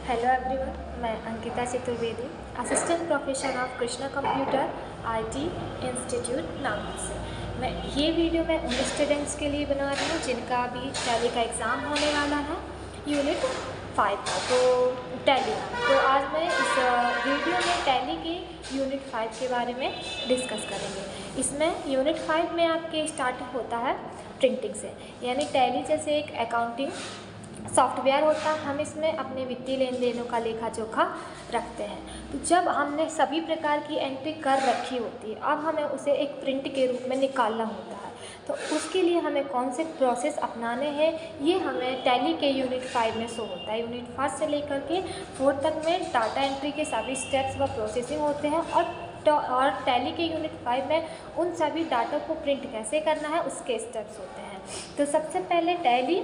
Hello everyone, मैं Ankita Chaturvedi, assistant professor of Krishna computer IT institute Nagpur से। मैं ये वीडियो उन स्टूडेंट्स के लिए बना रही हूँ जिनका अभी टैली का एग्ज़ाम होने वाला है यूनिट 5 का, तो टैली का। तो आज मैं इस वीडियो में टैली के यूनिट 5 के बारे में डिस्कस करेंगे। इसमें यूनिट 5 में आपके स्टार्ट होता है प्रिंटिंग से, यानी टैली जैसे एक अकाउंटिंग सॉफ्टवेयर होता है, हम इसमें अपने वित्तीय लेन देनों का लेखा जोखा रखते हैं। तो जब हमने सभी प्रकार की एंट्री कर रखी होती है, अब हमें उसे एक प्रिंट के रूप में निकालना होता है। तो उसके लिए हमें कौन से प्रोसेस अपनाने हैं, ये हमें टैली के यूनिट 5 में शो होता है। यूनिट 1 से लेकर के 4 तक में डाटा एंट्री के सभी स्टेप्स व प्रोसेसिंग होते हैं, और टैली के यूनिट 5 में उन सभी डाटा को प्रिंट कैसे करना है उसके स्टेप्स होते हैं। तो सबसे पहले टैली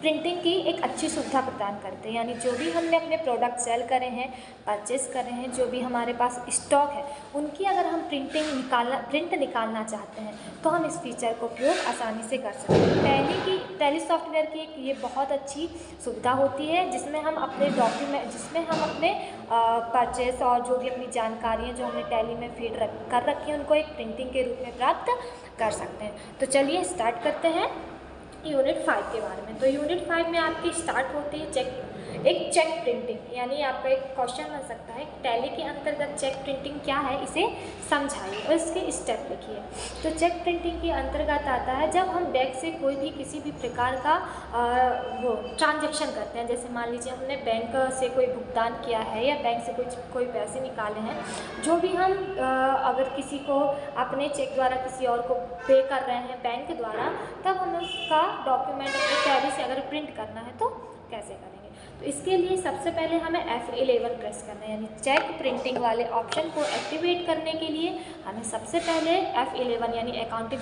प्रिंटिंग की एक अच्छी सुविधा प्रदान करते हैं, यानी जो भी हमने अपने प्रोडक्ट सेल करे हैं, परचेस करे हैं, जो भी हमारे पास स्टॉक है, उनकी अगर हम प्रिंट निकालना चाहते हैं तो हम इस फीचर का उपयोग आसानी से कर सकते हैं। टैली सॉफ्टवेयर की एक ये बहुत अच्छी सुविधा होती है जिसमें हम अपने परचेस और जो भी अपनी जानकारियाँ जो हमने टैली में फीड कर रखी हैं उनको एक प्रिंटिंग के रूप में प्राप्त कर सकते हैं। तो चलिए स्टार्ट करते हैं यूनिट 5 के बारे में। तो यूनिट 5 में आपकी स्टार्ट होती है चेक प्रिंटिंग, यानी आपका एक क्वेश्चन बन सकता है टैली के अंतर्गत चेक प्रिंटिंग क्या है, इसे समझाइए और इसके स्टेप लिखिए। तो चेक प्रिंटिंग के अंतर्गत आता है जब हम बैंक से कोई भी किसी भी प्रकार का ट्रांजैक्शन करते हैं। जैसे मान लीजिए हमने बैंक से कोई भुगतान किया है या बैंक से कोई पैसे निकाले हैं, जो भी हम अगर किसी को अपने चेक द्वारा किसी और को पे कर रहे हैं बैंक द्वारा, तब हमें उसका डॉक्यूमेंट अपने टैली से अगर प्रिंट करना है तो कैसे करेंगे। तो इसके लिए सबसे पहले हमें F11 प्रेस करना है, यानी चेक प्रिंटिंग वाले ऑप्शन को एक्टिवेट करने के लिए हमें सबसे पहले F11 यानी अकाउंटिंग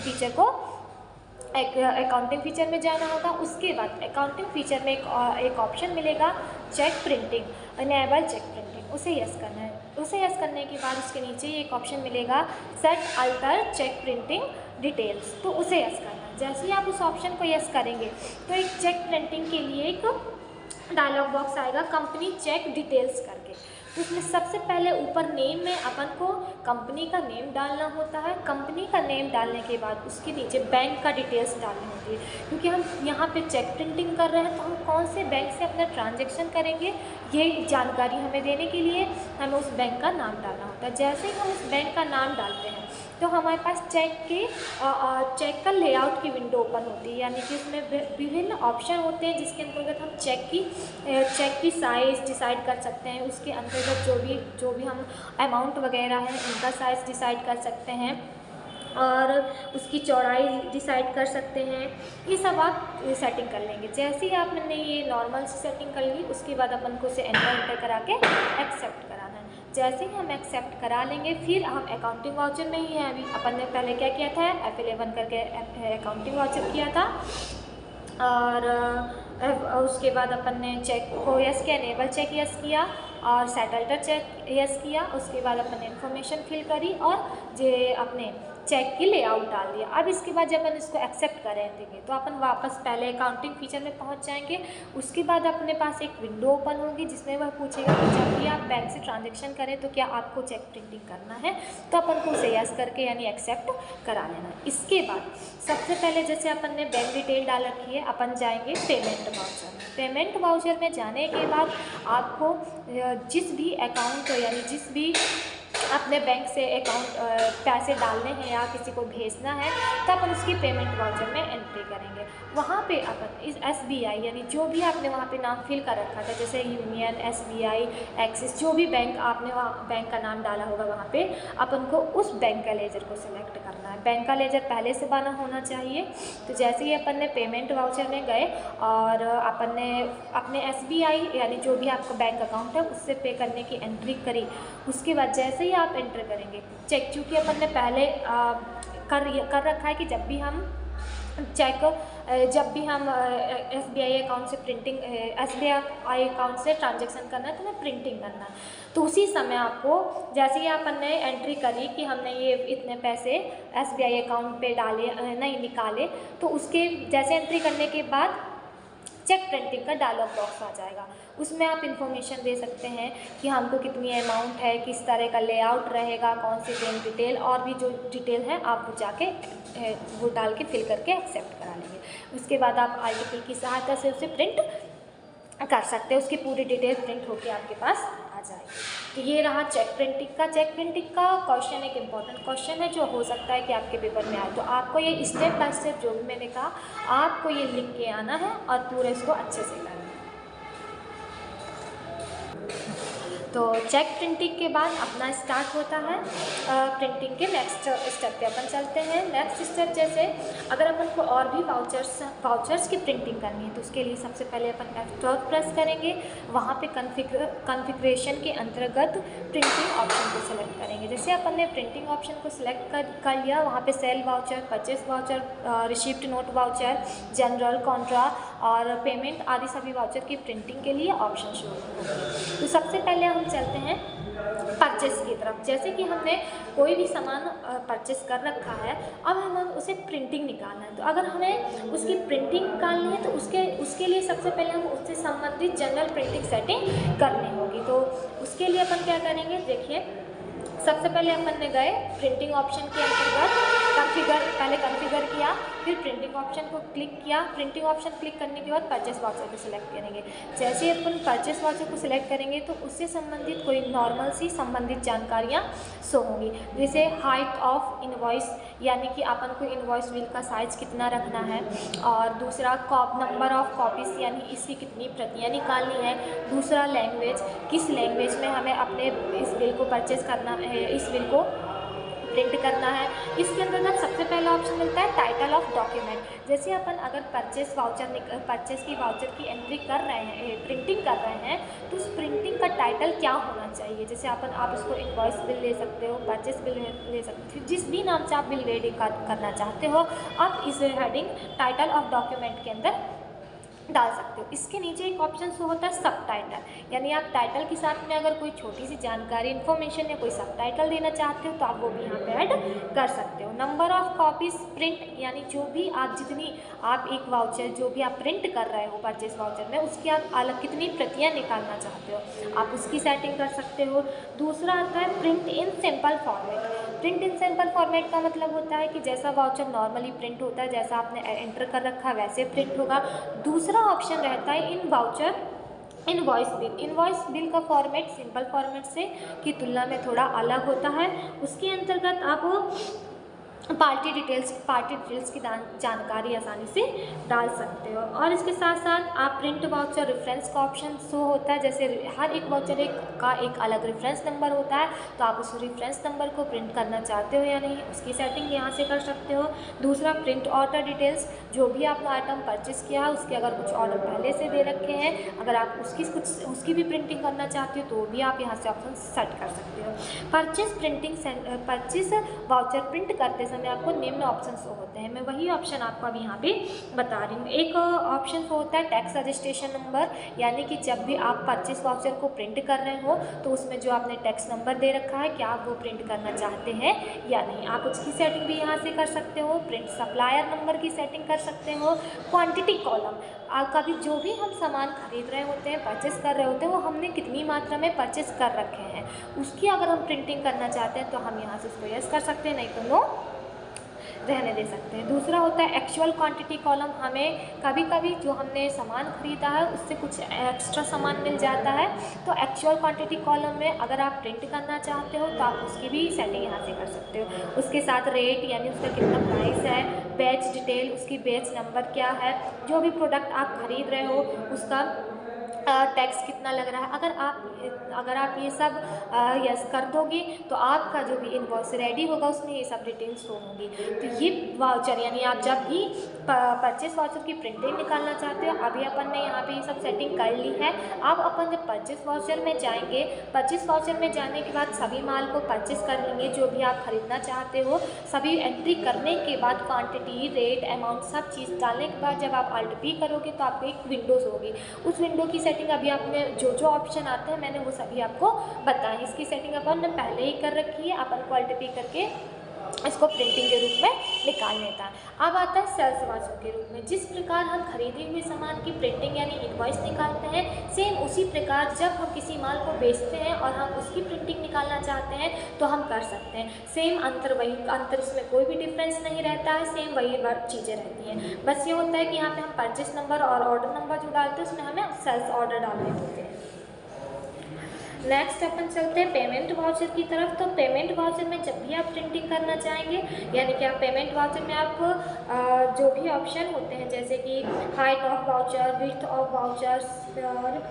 फीचर में जाना होगा। उसके बाद अकाउंटिंग फीचर में एक ऑप्शन मिलेगा cheque printing, enable cheque printing, उसे यस करना है। उसे यस करने के बाद उसके नीचे एक ऑप्शन मिलेगा set alter cheque printing details, तो उसे यस करना है। जैसे ही आप उस ऑप्शन को यस करेंगे तो एक चेक प्रिंटिंग के लिए एक डायलॉग बॉक्स आएगा कंपनी चेक डिटेल्स करके। तो उसमें सबसे पहले ऊपर नेम में अपन को कंपनी का नेम डालना होता है। कंपनी का नेम डालने के बाद उसके नीचे बैंक का डिटेल्स डालनी होती है, क्योंकि हम यहाँ पे चेक प्रिंटिंग कर रहे हैं तो हम कौन से बैंक से अपना ट्रांजैक्शन करेंगे ये जानकारी हमें देने के लिए हमें उस बैंक का नाम डालना होता है। जैसे ही हम उस बैंक का नाम डालते हैं तो हमारे पास चेक का लेआउट की विंडो ओपन होती है, यानी कि उसमें विभिन्न ऑप्शन होते हैं जिसके अंतर्गत हम चेक की साइज़ डिसाइड कर सकते हैं। उसके अंतर्गत जो भी हम अमाउंट वगैरह है उनका साइज़ डिसाइड कर सकते हैं और उसकी चौड़ाई डिसाइड कर सकते हैं। ये सब आप सेटिंग कर लेंगे। जैसे ही आपने ये नॉर्मल से सेटिंग कर ली, उसके बाद अपन को उसे एंटर करा के एक्सेप्ट कराना है। जैसे ही हम एक्सेप्ट करा लेंगे, फिर हम अकाउंटिंग वाउचर में ही हैं। अभी अपन ने पहले क्या किया था, F11 करके अकाउंटिंग वाउचर किया था, और उसके बाद अपन ने चेक को यस किया, एनेबल चेक यस किया और सेट अल्टर चेक यस किया। उसके बाद अपन ने इन्फॉर्मेशन फिल करी और अपने चेक की लेआउट डाल दिया। अब इसके बाद जब अपन इसको एक्सेप्ट करें देंगे तो अपन वापस पहले अकाउंटिंग फीचर में पहुंच जाएंगे। उसके बाद अपने पास एक विंडो ओपन होगी जिसमें वह पूछेगा कि जब भी आप बैंक से ट्रांजैक्शन करें तो क्या आपको चेक प्रिंटिंग करना है, तो अपन को उसे यस करके यानी एक्सेप्ट करा लेना। इसके बाद सबसे पहले जैसे अपन ने बैंक डिटेल डाल रखी है, अपन जाएंगे पेमेंट वाउचर में। पेमेंट वाउचर में जाने के बाद आपको जिस भी अकाउंट यानी जिस भी अपने बैंक से पैसे डालने हैं या किसी को भेजना है, तब अपन उसकी पेमेंट वाउचर में एंट्री करेंगे। वहाँ पे अपन इस SBI यानी जो भी आपने वहाँ पे नाम फिल कर रखा था, जैसे यूनियन, SBI, एक्सिस, जो भी बैंक आपने वहाँ बैंक का नाम डाला होगा, वहाँ पे अपन को उस बैंक का लेजर को सिलेक्ट करना है। बैंक का लेजर पहले से बना होना चाहिए। तो जैसे ही अपन ने पेमेंट वाउचर में गए और अपन ने अपने SBI यानी जो भी आपका बैंक अकाउंट है उससे पे करने की एंट्री करी, उसके बाद जैसे ही आप एंटर करेंगे चेक, चूँकि अपन ने पहले कर रखा है कि जब भी हम SBI अकाउंट से SBI अकाउंट से ट्रांजैक्शन करना है तो हमें प्रिंटिंग करना है। तो उसी समय आपको जैसे ही अपन ने एंट्री करी कि हमने ये इतने पैसे SBI अकाउंट पे डाले नहीं निकाले, तो उसके जैसे एंट्री करने के बाद चेक प्रिंटिंग का डायलॉग बॉक्स आ जाएगा। उसमें आप इन्फॉर्मेशन दे सकते हैं कि हमको कितनी अमाउंट है, किस तरह का लेआउट रहेगा, कौन सी बैंक डिटेल और भी जो डिटेल है आप वो जाके वो डाल के फिल करके एक्सेप्ट करा लेंगे। उसके बाद आप आर्टिकल की सहायता से उसे प्रिंट कर सकते हैं, उसकी पूरी डिटेल प्रिंट होके आपके पास आ जाएगी। तो ये रहा चेक प्रिंटिंग का। चेक प्रिंटिंग का क्वेश्चन एक इम्पॉर्टेंट क्वेश्चन है जो हो सकता है कि आपके पेपर में आए। तो आपको ये स्टेप बाय स्टेप जो भी मैंने कहा आपको ये लिख के आना है और पूरे इसको अच्छे से करना है। तो चेक प्रिंटिंग के बाद अपना स्टार्ट होता है प्रिंटिंग के नेक्स्ट स्टेप पे अपन चलते हैं। नेक्स्ट स्टेप जैसे अगर अपन को और भी वाउचर्स की प्रिंटिंग करनी है तो उसके लिए सबसे पहले अपन F12 प्रेस करेंगे। वहाँ पे कॉन्फ़िगरेशन के अंतर्गत प्रिंटिंग ऑप्शन को सिलेक्ट करेंगे। जैसे अपन ने प्रिंटिंग ऑप्शन को सिलेक्ट कर लिया, वहाँ पे cell voucher, purchase voucher, receipt note voucher, general, Contra और पेमेंट आदि सभी वाउचर की प्रिंटिंग के लिए ऑप्शन शो होंगे। तो सबसे पहले हम चलते हैं परचेस की तरफ। जैसे कि हमने कोई भी सामान परचेस कर रखा है, अब हमें उसे प्रिंटिंग निकालना है। तो अगर हमें उसकी प्रिंटिंग निकालनी है तो उसके लिए सबसे पहले हम उससे संबंधित जनरल प्रिंटिंग सेटिंग करनी होगी। तो उसके लिए अपन क्या करेंगे, देखिए सबसे पहले अपन ने गए प्रिंटिंग ऑप्शन के अंतर्गत पहले कॉन्फ़िगर किया, फिर प्रिंटिंग ऑप्शन को क्लिक किया। प्रिंटिंग ऑप्शन क्लिक करने के बाद परचेस वाउचर को सिलेक्ट करेंगे। जैसे ही अपन परचेस वाउचर को सिलेक्ट करेंगे तो उससे संबंधित कोई नॉर्मल सी संबंधित जानकारियाँ शो होंगी। जैसे हाइट ऑफ इनवॉइस, यानी कि अपन को इनवॉइस बिल का साइज़ कितना रखना है, और दूसरा नंबर ऑफ कॉपीज़ यानी इसकी कितनी प्रतियाँ निकालनी है। दूसरा लैंग्वेज, किस लैंग्वेज में हमें अपने इस बिल को परचेस करना है, इस बिल को प्रिंट करना है। इसके अंतर्गत सबसे पहला ऑप्शन मिलता है टाइटल ऑफ डॉक्यूमेंट। जैसे अपन अगर परचेस की वाउचर की एंट्री कर रहे हैं, प्रिंटिंग कर रहे हैं, तो उस प्रिंटिंग का टाइटल क्या होना चाहिए। जैसे आप इसको इनवॉइस बिल ले सकते हो, परचेस बिल ले सकते हो, जिस भी नाम से आप बिल रेडी करना चाहते हो आप इस हेडिंग टाइटल ऑफ डॉक्यूमेंट के अंदर डाल सकते हो। इसके नीचे एक ऑप्शन शो होता है सब टाइटल, यानी आप टाइटल के साथ में अगर कोई छोटी सी जानकारी, इन्फॉर्मेशन या कोई सब टाइटल देना चाहते हो तो आप वो भी यहाँ पे ऐड कर सकते हो। नंबर ऑफ कॉपीज़ प्रिंट, यानी जो भी आप एक वाउचर जो भी आप प्रिंट कर रहे हो परचेस वाउचर में, उसकी आप अलग कितनी प्रतियाँ निकालना चाहते हो आप उसकी सेटिंग कर सकते हो। दूसरा आता है print in simple format. Print in simple format का मतलब होता है कि जैसा वाउचर नॉर्मली प्रिंट होता है, जैसा आपने एंटर कर रखा है वैसे प्रिंट होगा। दूसरा ऑप्शन रहता है इनवॉइस बिल का फॉर्मेट सिंपल फॉर्मेट से की तुलना में थोड़ा अलग होता है। उसके अंतर्गत आप पार्टी डिटेल्स की जानकारी आसानी से डाल सकते हो। और इसके साथ साथ आप प्रिंट वाउचर रेफरेंस का ऑप्शन शो होता है। जैसे हर एक वाउचर का एक अलग रेफरेंस नंबर होता है, तो आप उस रेफरेंस नंबर को प्रिंट करना चाहते हो या नहीं, उसकी सेटिंग यहाँ से कर सकते हो। दूसरा प्रिंट ऑर्डर डिटेल्स, जो भी आपने आइटम परचेस किया है उसके अगर कुछ ऑर्डर पहले से दे रखे हैं, अगर आप उसकी भी प्रिंटिंग करना चाहते हो तो भी आप यहाँ से ऑप्शन सेट कर सकते हो। परचेस वाउचर प्रिंट करते समय आपको निम्न ऑप्शन शो होते हैं। मैं वही ऑप्शन आपको अभी यहाँ पे बता रही हूँ। एक ऑप्शन शो होता है टैक्स रजिस्ट्रेशन नंबर, यानी कि जब भी आप परचेस वाउचर को प्रिंट कर रहे हो तो उसमें जो आपने टैक्स नंबर दे रखा है क्या आप वो प्रिंट करना चाहते हैं या नहीं, आप उसकी सेटिंग भी यहाँ से कर सकते हो। प्रिंट सप्लायर नंबर की सेटिंग कर सकते हो। क्वांटिटी कॉलम, कभी जो भी हम सामान खरीद रहे होते हैं, परचेस कर रहे होते हैं, वो हमने कितनी मात्रा में परचेस कर रखे हैं, उसकी अगर हम प्रिंटिंग करना चाहते हैं तो हम यहाँ से उसको यस कर सकते हैं, नहीं तो नो रहने दे सकते हैं। दूसरा होता है एक्चुअल क्वांटिटी कॉलम। हमें कभी कभी जो हमने सामान खरीदा है उससे कुछ एक्स्ट्रा सामान मिल जाता है, तो एक्चुअल क्वांटिटी कॉलम में अगर आप प्रिंट करना चाहते हो तो आप उसकी भी सेटिंग यहाँ से कर सकते हो। उसके साथ रेट, यानी उसका कितना प्राइस है, बैच डिटेल, उसकी बैच नंबर क्या है, जो भी प्रोडक्ट आप खरीद रहे हो उसका टैक्स कितना लग रहा है। अगर आप ये सब यस कर दोगे तो आपका जो भी इनवॉइस रेडी होगा उसमें ये सब डिटेल्स शो होंगी। तो ये वाउचर, यानी आप जब भी परचेस वाउचर की प्रिंटिंग निकालना चाहते हो, अभी अपन ने यहाँ पे ये सब सेटिंग कर ली है। अब अपन जब परचेस वाउचर में जाएंगे, परचेस वाउचर में जाने के बाद सभी माल को परचेस कर लेंगे जो भी आप खरीदना चाहते हो। सभी एंट्री करने के बाद क्वांटिटी, रेट, अमाउंट सब चीज़ डालने के बाद जब आप Alt P करोगे तो आपको एक विंडोज़ होगी। उस विंडो की सेटिंग अभी आपने जो ऑप्शन आते हैं मैंने वो सभी आपको बताएं। इसकी सेटिंग अपन ने पहले ही कर रखी है, अपन को Alt P करके इसको प्रिंटिंग के रूप में निकाल लेता है। अब आता है सेल्स वाचर के रूप में। जिस प्रकार हम खरीदे हुए सामान की प्रिंटिंग यानी इनवॉइस निकालते हैं, सेम उसी प्रकार जब हम किसी माल को बेचते हैं और हम उसकी प्रिंटिंग निकालना चाहते हैं तो हम कर सकते हैं। सेम अंतर वही, अंतर इसमें कोई भी डिफरेंस नहीं रहता है, सेम वही चीज़ें रहती हैं। बस ये होता है कि यहाँ पे हम परचेस नंबर और ऑर्डर नंबर जो डालते हैं उसमें हमें सेल्स ऑर्डर डालने होते हैं। नेक्स्ट अपन चलते हैं पेमेंट वाउचर की तरफ। तो पेमेंट वाउचर में जब भी आप प्रिंटिंग करना चाहेंगे, यानी कि आप पेमेंट वाउचर में आप जो भी ऑप्शन होते हैं जैसे कि height of voucher, width of voucher और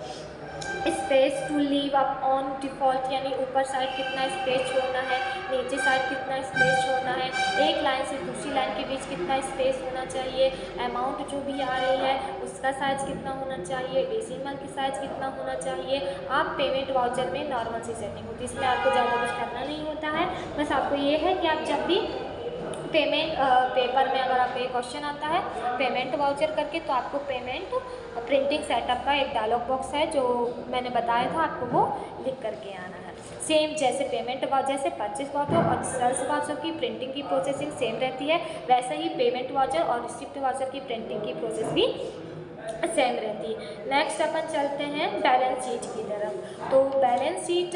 space to leave up on default, यानी ऊपर साइड कितना स्पेस छोड़ना है, नीचे साइड कितना स्पेस छोड़ना है, एक लाइन से दूसरी लाइन के बीच कितना स्पेस होना चाहिए, अमाउंट जो भी आ रही है उसका साइज़ कितना होना चाहिए, डेसिमल की साइज़ कितना होना चाहिए। आप पेमेंट वाउचर में नॉर्मल सी सेटिंग होती है, इसमें आपको ज़्यादा कुछ करना नहीं होता है। बस आपको ये है कि आप जब भी पेमेंट पेपर में अगर आपको ये क्वेश्चन आता है पेमेंट वाउचर करके, तो आपको पेमेंट प्रिंटिंग सेटअप का एक डायलॉग बॉक्स है जो मैंने बताया था, आपको वो लिख करके आना है। सेम जैसे पेमेंट जैसे परचेस वाउचर और सेल्स वाउचर की प्रिंटिंग की प्रोसेसिंग सेम रहती है, वैसे ही पेमेंट वाउचर और रिसिप्ट वाउचर की प्रिंटिंग की प्रोसेस भी सेम रहती है। नेक्स्ट अपन चलते हैं बैलेंस शीट की तरफ। तो बैलेंस शीट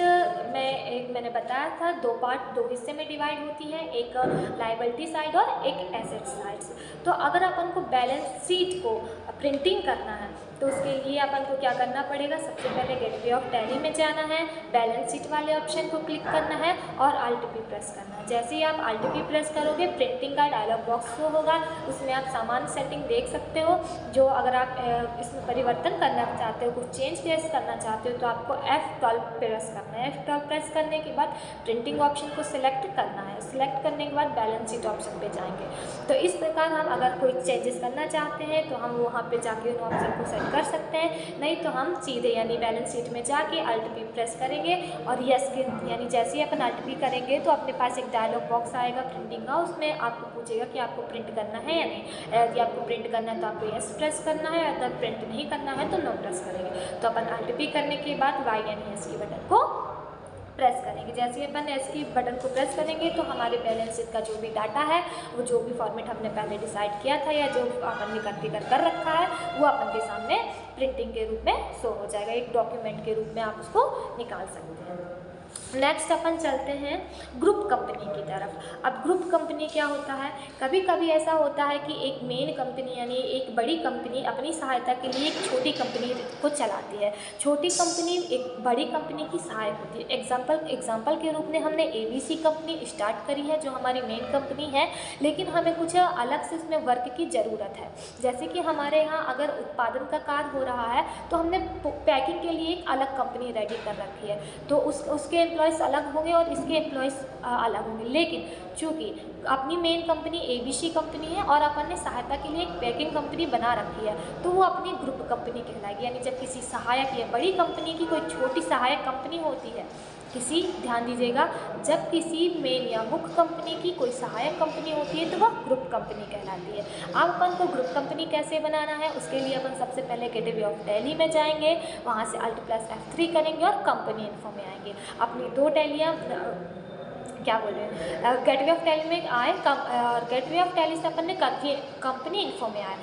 में एक मैंने बताया था दो हिस्से में डिवाइड होती है, एक लायबिलिटी साइड और एक एसेट साइड। तो अगर अपन को बैलेंस शीट को प्रिंटिंग करना है तो उसके लिए अपन को क्या करना पड़ेगा, सबसे पहले गेटवे ऑफ टैली में जाना है, बैलेंस शीट वाले ऑप्शन को क्लिक करना है और Alt P प्रेस करना है। जैसे ही आप Alt P प्रेस करोगे प्रिंटिंग का डायलॉग बॉक्स शो होगा, उसमें आप सामान्य सेटिंग देख सकते हो। जो अगर आप इसमें परिवर्तन करना चाहते हो, कुछ चेंज केस करना चाहते हो तो आपको F12 प्रेस करना है। F12 प्रेस करने के बाद प्रिंटिंग ऑप्शन को सिलेक्ट करना है, सिलेक्ट करने के बाद बैलेंस शीट ऑप्शन पे जाएंगे। तो इस प्रकार हम अगर कोई चेंजेस करना चाहते हैं तो हम वहाँ पे जाके उन ऑप्शन को सेट कर सकते हैं, नहीं तो हम सीधे यानी बैलेंस शीट में जाके Alt P प्रेस करेंगे और यस के यानी जैसे ही अपन Alt P करेंगे तो अपने पास एक डायलॉग बॉक्स आएगा प्रिंटिंग का, उसमें आपको पूछेगा कि आपको प्रिंट करना है या नहीं। यदि आपको प्रिंट करना है तो आपको यस प्रेस करना है, अगर प्रिंट नहीं करना है तो नो प्रेस करेंगे। तो अपन Alt P करने के बाद Y यानी एस की बटन को प्रेस करेंगे। जैसे ही अपन एस की बटन को प्रेस करेंगे तो हमारे बैलेंस शीट का जो भी डाटा है, वो जो भी फॉर्मेट हमने पहले डिसाइड किया था या जो अपन ने कॉन्फ़िगर कर रखा है, वो अपन के सामने प्रिंटिंग के रूप में शो हो जाएगा। एक डॉक्यूमेंट के रूप में आप उसको निकाल सकते हैं। नेक्स्ट अपन चलते हैं ग्रुप कंपनी की तरफ। अब ग्रुप कंपनी क्या होता है, कभी कभी ऐसा होता है कि एक मेन कंपनी यानी एक बड़ी कंपनी अपनी सहायता के लिए एक छोटी कंपनी को चलाती है। छोटी कंपनी एक बड़ी कंपनी की सहायक होती है। एग्जाम्पल के रूप में हमने ABC कंपनी स्टार्ट करी है जो हमारी मेन कंपनी है, लेकिन हमें कुछ अलग से उसमें वर्क की ज़रूरत है। जैसे कि हमारे यहाँ अगर उत्पादन का कार्य हो रहा है तो हमने पैकिंग के लिए एक अलग कंपनी रेडी कर रखी है, तो उसके एम्प्लॉयज़ अलग होंगे और इसके एम्प्लॉयज़ अलग होंगे। लेकिन चूँकि अपनी मेन कंपनी ABC कंपनी है और अपन ने सहायता के लिए एक पैकिंग कंपनी बना रखी है, तो वो अपनी ग्रुप कंपनी कहलाएगी। यानी जब किसी सहायक या बड़ी कंपनी की कोई छोटी सहायक कंपनी होती है, ध्यान दीजिएगा, जब किसी मेन या मुख्य कंपनी की कोई सहायक कंपनी होती है तो वह ग्रुप कंपनी कहलाती है। अब अपन को ग्रुप कंपनी कैसे बनाना है, उसके लिए अपन सबसे पहले गेटवे ऑफ टैली में जाएंगे, वहाँ से Alt + F3 करेंगे और कंपनी इन्फो में आएंगे। अपनी दो टैलियाँ क्या बोल रहे हैं, गेटवे ऑफ टैली में आए और गेटवे ऑफ टैली से अपन ने कंपनी इन्फो में आए।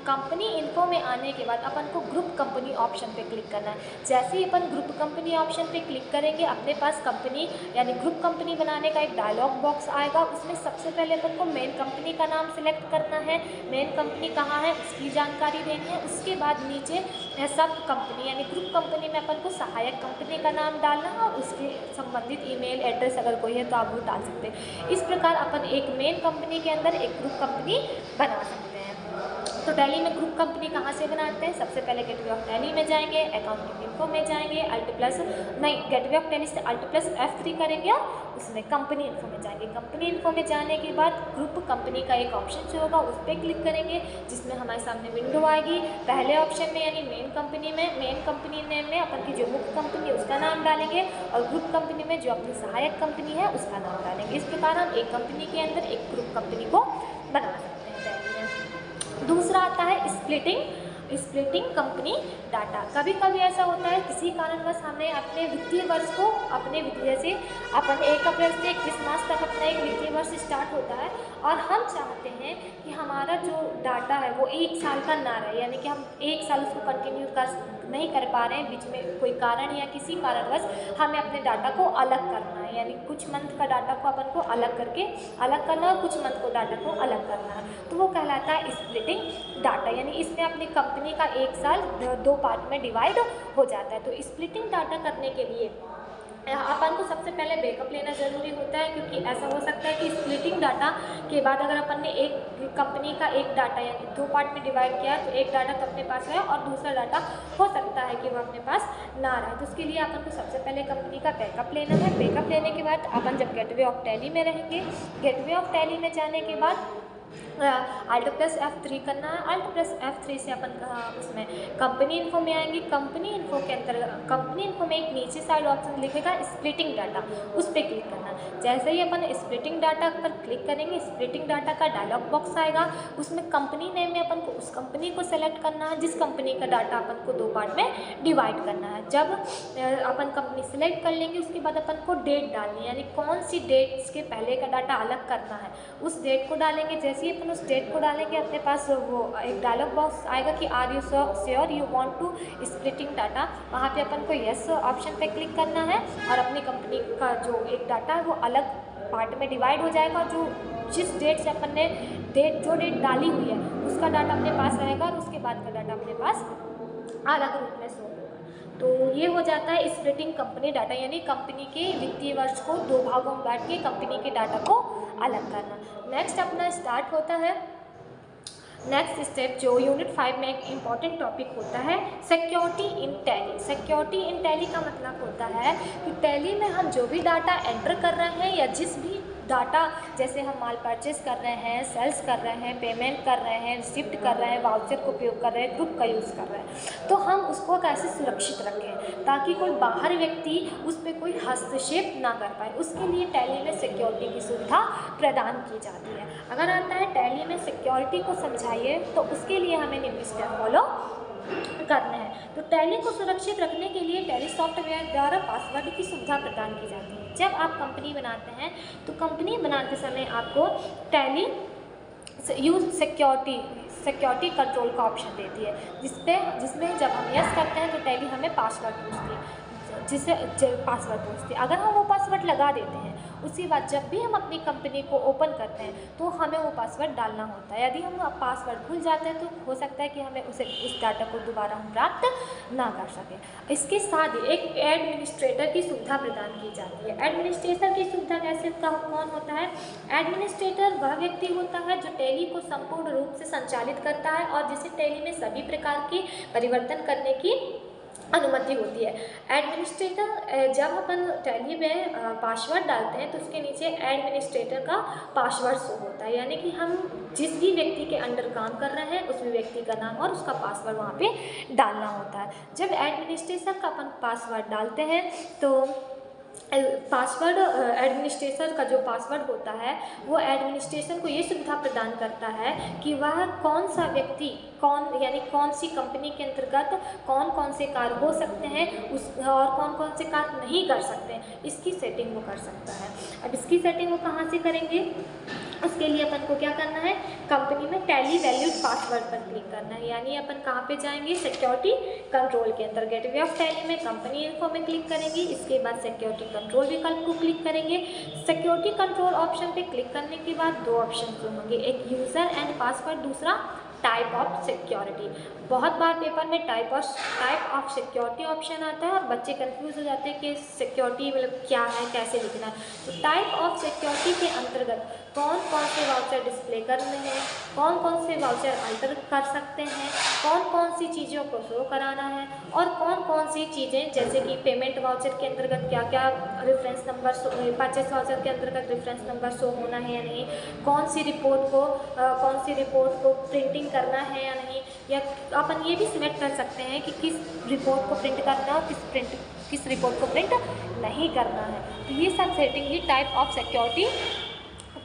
कंपनी इन्फो में आने के बाद अपन को ग्रुप कंपनी ऑप्शन पे क्लिक करना है। जैसे ही अपन ग्रुप कंपनी ऑप्शन पे क्लिक करेंगे अपने पास कंपनी यानी ग्रुप कंपनी बनाने का एक डायलॉग बॉक्स आएगा। उसमें सबसे पहले अपन को मेन कंपनी का नाम सिलेक्ट करना है, मेन कंपनी कहाँ है उसकी जानकारी देनी है। उसके बाद नीचे सब कंपनी यानी ग्रुप कंपनी में अपन को सहायक कंपनी का नाम डालना है और उसके संबंधित ईमेल एड्रेस अगर कोई है तो आप वो डाल सकते हैं। इस प्रकार अपन एक मेन कंपनी के अंदर एक ग्रुप कंपनी बना सकते हैं। तो टैली में ग्रुप कंपनी कहाँ से बनाते हैं, सबसे पहले गेटवे ऑफ टैली में जाएंगे, अकाउंटिंग इन्फो में जाएंगे, गेटवे ऑफ टैली से Alt + F3 करेंगे और उसमें कंपनी इन्फो में जाएंगे। कंपनी इन्फो में जाने के बाद ग्रुप कंपनी का एक ऑप्शन जो होगा उस पर क्लिक करेंगे, जिसमें हमारे सामने विंडो आएगी। पहले ऑप्शन में यानी मेन कंपनी नेम में अपन की जो मुख्य कंपनी है उसका नाम डालेंगे और ग्रुप कंपनी में जो अपनी सहायक कंपनी है उसका नाम डालेंगे। इस प्रकार हम एक कंपनी के अंदर एक ग्रुप कंपनी को बना सकते हैं। दूसरा आता है स्प्लिटिंग कंपनी डाटा। कभी कभी ऐसा होता है किसी कारणवश हमें अपने वित्तीय वर्ष को अपने वित्तीय से अपन 1 अप्रैल से 31 मार्च तक अपना एक वित्तीय वर्ष स्टार्ट होता है और हम चाहते हैं कि हमारा जो डाटा है वो 1 साल का ना रहे, यानी कि हम 1 साल उसको कंटिन्यू नहीं कर पा रहे हैं, बीच में कोई कारण या किसी कारणवश हमें अपने डाटा को अलग करना है, यानी कुछ मंथ का डाटा को अपन को अलग करना है, कुछ मंथ को डाटा को अलग करना है, तो वो कहलाता है स्प्लिटिंग डाटा। यानी इसमें अपनी कंपनी का 1 साल 2 पार्ट में डिवाइड हो जाता है। तो स्प्लिटिंग डाटा करने के लिए अपन को सबसे पहले बैकअप लेना ज़रूरी होता है, क्योंकि ऐसा हो सकता है कि स्प्लिटिंग डाटा के बाद अगर अपन ने एक कंपनी का एक डाटा यानी 2 पार्ट में डिवाइड किया तो एक डाटा तो अपने पास है और दूसरा डाटा हो सकता है कि वो अपने पास ना रहे। तो उसके लिए अपन को सबसे पहले कंपनी का बैकअप लेना है। बैकअप लेने के बाद अपन जब गेटवे ऑफ टैली में रहेंगे, गेटवे ऑफ टैली में जाने के बाद Alt+F3 करना है। Alt+F3 से अपन उसमें कंपनी इन्फो में आएंगे। कंपनी इन्फो के अंतर्गत कंपनी इन्फो में एक नीचे साइड ऑप्शन लिखेगा स्प्लिटिंग डाटा, उस पर क्लिक करना है। जैसे ही अपन स्प्लिटिंग डाटा पर क्लिक करेंगे, स्प्लिटिंग डाटा का डायलॉग बॉक्स आएगा, उसमें कंपनी नेम में अपन को उस कंपनी को सेलेक्ट करना है जिस कंपनी का डाटा अपन को 2 पार्ट में डिवाइड करना है। जब अपन कंपनी सेलेक्ट कर लेंगे उसके बाद अपन को डेट डालनी है, यानी कौन सी डेट के पहले का डाटा अलग करना है, उस डेट को डालेंगे। जैसे ही अपन उस डेट को डालेंगे अपने पास वो एक डायलॉग बॉक्स आएगा कि are you sure you want to splitting data, वहाँ पे अपन को यस ऑप्शन पे क्लिक करना है और अपनी कंपनी का जो एक डाटा है वो अलग पार्ट में डिवाइड हो जाएगा। जो जिस डेट से अपन ने जो डेट डाली हुई है उसका डाटा अपने पास रहेगा और उसके बाद का डाटा अपने पास अलग रूप में शो होगा। तो ये हो जाता है स्प्लिटिंग कंपनी डाटा, यानी कंपनी के वित्तीय वर्ष को 2 भागों में बांट के कंपनी के डाटा को अलग करना। नेक्स्ट अपना स्टार्ट होता है नेक्स्ट स्टेप जो यूनिट 5 में एक इम्पॉर्टेंट टॉपिक होता है security in tally. Security in tally का मतलब होता है कि टैली में हम जो भी डाटा एंटर कर रहे हैं या जिस भी डाटा, जैसे हम माल परचेस कर रहे हैं, सेल्स कर रहे हैं, पेमेंट कर रहे हैं, रिसिप्ट कर रहे हैं, वाउचर का उपयोग कर रहे हैं, ग्रुप का यूज़ कर रहे हैं, तो हम उसको कैसे सुरक्षित रखें ताकि कोई बाहर व्यक्ति उस पर कोई हस्तक्षेप ना कर पाए। उसके लिए टैली में सिक्योरिटी की सुविधा प्रदान की जाती है। अगर आता है टैली में सिक्योरिटी को समझाइए तो उसके लिए हमें निम्न स्टेप फॉलो करना है। तो टैली को सुरक्षित रखने के लिए टैली सॉफ्टवेयर द्वारा पासवर्ड की सुविधा प्रदान की जाती है। जब आप कंपनी बनाते हैं तो कंपनी बनाते समय आपको टैली यूज सिक्योरिटी कंट्रोल का ऑप्शन देती है, जिसमें जब हम यस करते हैं तो टैली हमें पासवर्ड पूछती है। अगर हम वो पासवर्ड लगा देते हैं उसके बाद जब भी हम अपनी कंपनी को ओपन करते हैं तो हमें वो पासवर्ड डालना होता है। यदि हम पासवर्ड भूल जाते हैं तो हो सकता है कि हमें उस डाटा को दोबारा हम प्राप्त ना कर सकें। इसके साथ ही एक एडमिनिस्ट्रेटर की सुविधा प्रदान की जाती है। एडमिनिस्ट्रेटर की सुविधा कैसे कौन होता है? एडमिनिस्ट्रेटर वह व्यक्ति होता है जो टैली को संपूर्ण रूप से संचालित करता है और जिसे टैली में सभी प्रकार के परिवर्तन करने की अनुमति होती है। एडमिनिस्ट्रेटर जब अपन टैली में पासवर्ड डालते हैं तो उसके नीचे एडमिनिस्ट्रेटर का पासवर्ड शो होता है, यानी कि हम जिस भी व्यक्ति के अंडर काम कर रहे हैं उस व्यक्ति का नाम और उसका पासवर्ड वहाँ पे डालना होता है। जब एडमिनिस्ट्रेटर का अपन पासवर्ड डालते हैं तो पासवर्ड एडमिनिस्ट्रेटर का जो पासवर्ड होता है वो एडमिनिस्ट्रेशन को ये सुविधा प्रदान करता है कि वह कौन सा व्यक्ति यानी कौन सी कंपनी के अंतर्गत कौन कौन से कार्य हो सकते हैं और कौन कौन से कार्य नहीं कर सकते हैं, इसकी सेटिंग वो कर सकता है। अब इसकी सेटिंग वो कहाँ से करेंगे? उसके लिए अपन को क्या करना है? कंपनी में टैली वैल्यूड पासवर्ड पर क्लिक करना है, यानी अपन कहाँ पे जाएंगे? सिक्योरिटी कंट्रोल के अंदर गेटवे ऑफ टैली में कंपनी इन्फो में क्लिक करेंगे। इसके बाद सिक्योरिटी कंट्रोल विकल्प को क्लिक करेंगे। सिक्योरिटी कंट्रोल ऑप्शन पे क्लिक करने के बाद 2 ऑप्शन होंगे, एक यूज़र एंड पासवर्ड, दूसरा टाइप ऑफ सिक्योरिटी। बहुत बार पेपर में टाइप ऑफ सिक्योरिटी ऑप्शन आता है और बच्चे कंफ्यूज हो जाते हैं कि सिक्योरिटी मतलब क्या है, कैसे लिखना है। तो टाइप ऑफ सिक्योरिटी के अंतर्गत कौन कौन से वाउचर डिस्प्ले करने हैं, कौन कौन से वाउचर अल्टर कर सकते हैं, कौन कौन सी चीज़ों को शो कराना है और कौन कौन सी चीज़ें जैसे कि पेमेंट वाउचर के अंतर्गत क्या क्या रेफरेंस नंबर, परचेस वाउचर के अंतर्गत रेफरेंस नंबर शो होना है या नहीं, कौन सी रिपोर्ट को प्रिंटिंग करना है या नहीं, या अपन ये भी सिलेक्ट कर सकते हैं कि किस रिपोर्ट को प्रिंट करना है और किस रिपोर्ट को प्रिंट नहीं करना है। तो ये सब setting he type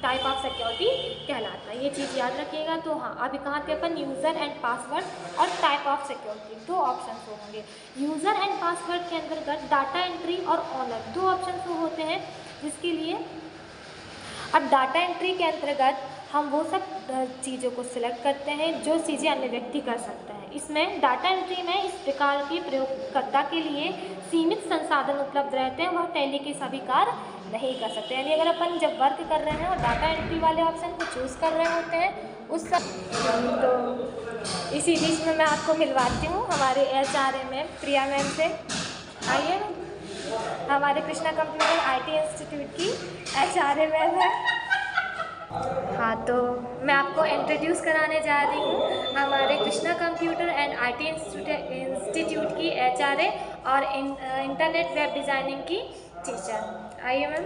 type of security कहलाता है। ये चीज़ याद रखिएगा। तो हाँ, अभी कहाँ थे अपन? यूज़र एंड पासवर्ड और टाइप ऑफ सिक्योरिटी, दो ऑप्शन होंगे। यूज़र एंड पासवर्ड के अंतर्गत डाटा एंट्री और ऑनर दो ऑप्शन होते हैं, जिसके लिए अब डाटा एंट्री के अंतर्गत हम वो सब चीज़ों को सिलेक्ट करते हैं जो चीज़ें अन्य व्यक्ति कर सकता है। इसमें डाटा एंट्री में इस प्रकार के प्रयोगकर्ता के लिए सीमित संसाधन उपलब्ध रहते हैं, वह टैली के सभी कार्य नहीं कर सकते। यानी अगर अपन जब वर्क कर रहे हैं और डाटा एंट्री वाले ऑप्शन को चूज़ कर रहे होते हैं उस सब, तो इसी बीच में मैं आपको मिलवाती हूँ हमारे HRA मैम प्रिया मैम से। आइए, हमारे कृष्णा कंप्यूटर IT इंस्टीट्यूट की HRA मैम है। हाँ, तो मैं आपको इंट्रोड्यूस कराने जा रही हूँ हमारे Krishna computer and IT institute की HRA और इंटरनेट वेब डिज़ाइनिंग की टीचर। आइए मैम।